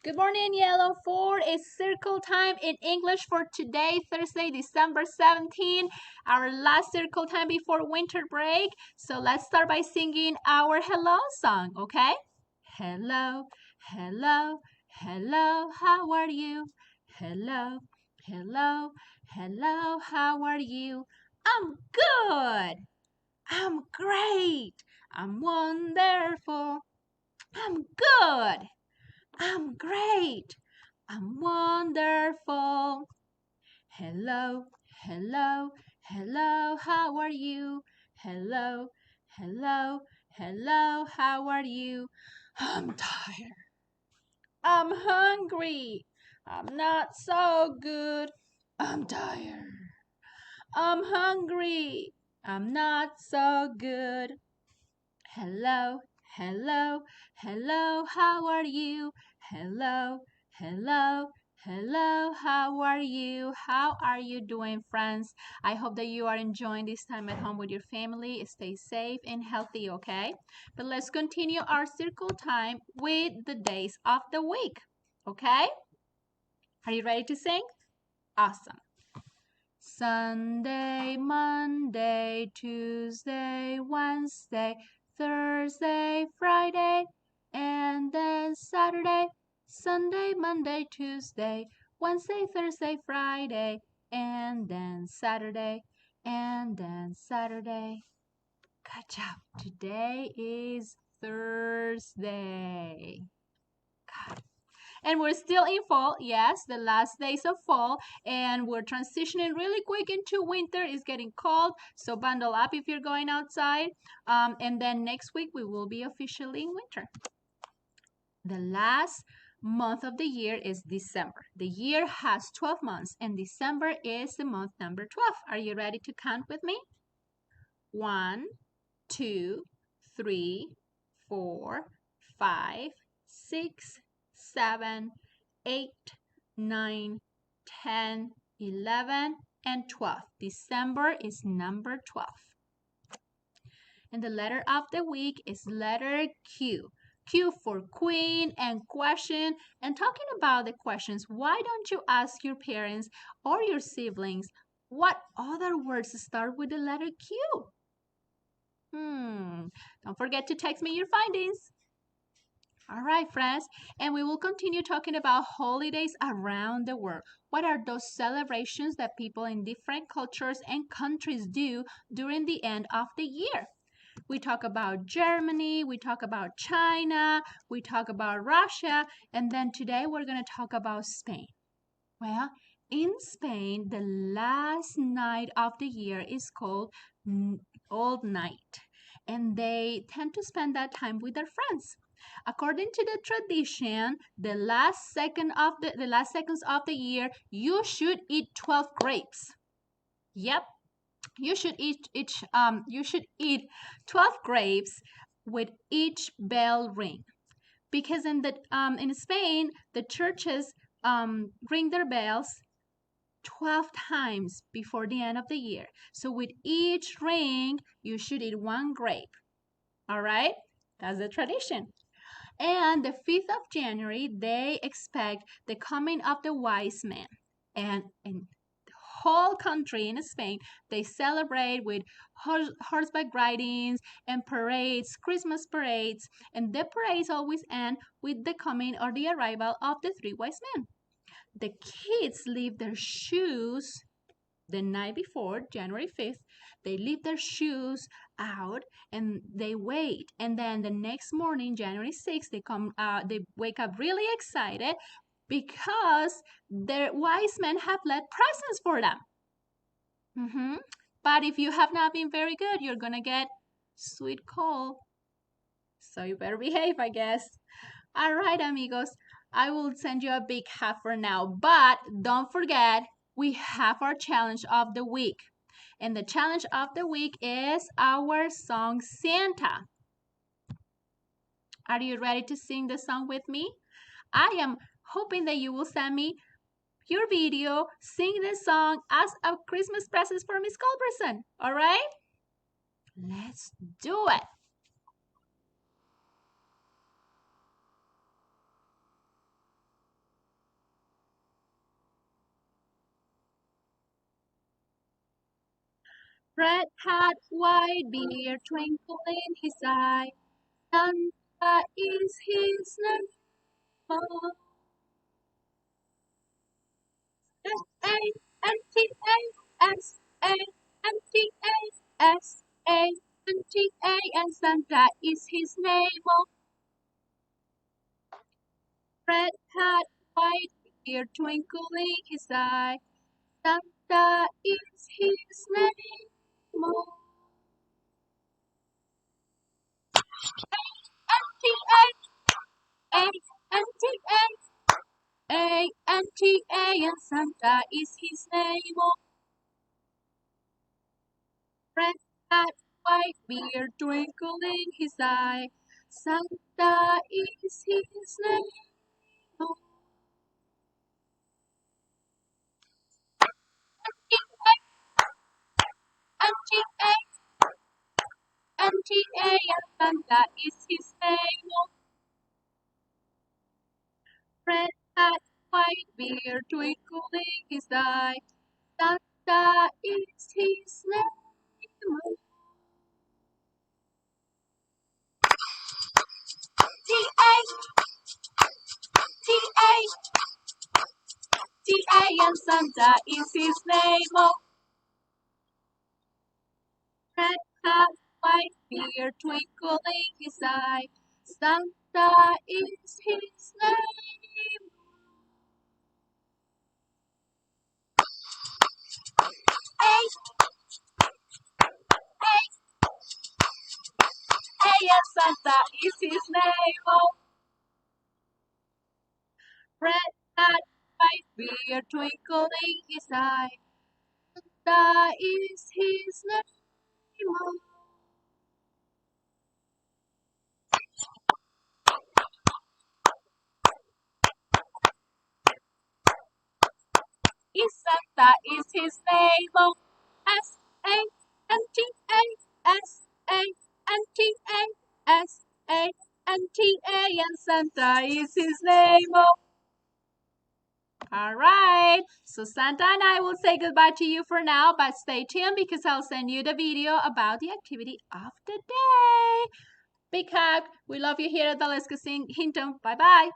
Good morning, Yellow 4. It's circle time in English for today, Thursday, December 17, our last circle time before winter break. So let's start by singing our hello song, okay? Hello, hello, hello, how are you? Hello, hello, hello, how are you? I'm good. I'm great. I'm wonderful. I'm good. I'm great. I'm wonderful. Hello, hello, hello, how are you? Hello, hello, hello, how are you? I'm tired. I'm hungry. I'm not so good. I'm tired. I'm hungry. I'm not so good. Hello, hello, hello, how are you? Hello, hello, hello, how are you? How are you doing, friends? I hope that you are enjoying this time at home with your family. Stay safe and healthy, okay? But let's continue our circle time with the days of the week, okay? Are you ready to sing? Awesome. Sunday, Monday, Tuesday, Wednesday, Thursday, Friday, and then Saturday, Sunday, Monday, Tuesday, Wednesday, Thursday, Friday, and then Saturday, and then Saturday. Good job. Today is Thursday. God. And we're still in fall, yes, the last days of fall, and we're transitioning really quick into winter. It's getting cold, so bundle up if you're going outside. And then next week we will be officially in winter. The last month of the year is December. The year has 12 months, and December is the month number 12. Are you ready to count with me? 1, 2, 3, 4, 5, 6, 7, 8, 9, 10, 11, and 12. December is number 12. And the letter of the week is letter Q. Q for queen and question. And talking about the questions, why don't you ask your parents or your siblings what other words start with the letter Q? Don't forget to text me your findings. All right, friends, and we will continue talking about holidays around the world. What are those celebrations that people in different cultures and countries do during the end of the year? We talk about Germany, we talk about China, we talk about Russia, and then today we're going to talk about Spain. Well, in Spain, the last night of the year is called Old Night, and they tend to spend that time with their friends. According to the tradition, the last seconds of the year, you should eat 12 grapes. Yep, you should eat 12 grapes with each bell ring. Because in Spain, the churches ring their bells 12 times before the end of the year. So with each ring, you should eat one grape. All right? That's the tradition. And the 5th of January, they expect the coming of the wise men. And in the whole country in Spain, they celebrate with horseback ridings and parades, Christmas parades. And the parades always end with the coming or the arrival of the three wise men. The kids leave their shoes the night before, January 5th, they leave their shoes out and they wait. And then the next morning, January 6th, they wake up really excited because their wise men have left presents for them. But if you have not been very good, you're gonna get sweet cold. So you better behave, I guess. All right, amigos. I will send you a big hug for now. But don't forget, we have our challenge of the week. And the challenge of the week is our song Santa. Are you ready to sing the song with me? I am hoping that you will send me your video, sing the song as a Christmas present for Miss Culberson. All right? Let's do it. Red hat, white beard, twinkle in his eye. Santa is his name. S-A-N-T-A-S-A-N-T-A-S-A-N-T-A, and Santa is his name. Oh, red hat, white beard, twinkling his eye. Santa is his name. Oh, A-N-T-A-A-N-T-A, and Santa is his name. Oh, red hat, white beard, twinkling his eye. Santa is his name. Oh, N-T-A, N-T-A, and Santa is his name. Oh, red hat, white beard, twinkling his eye. Santa is his name. Oh, T-A, T-A, T-A, and Santa is his name. Oh, red hat, white beard, twinkling his eye. Santa is his name. A, A, and Santa is his name. Oh, red hat, white beard, twinkling his eye. Santa is his name. Oh, is Santa is his name. Oh, S-A-N-T-A-S-A-N-T-A-S-A-N-T-A, and Santa is his name. Oh, all right. So Santa and I will say goodbye to you for now, but stay tuned because I'll send you the video about the activity of the day. Big hug. We love you here at the Let's Go Sing Hinton. Bye-bye.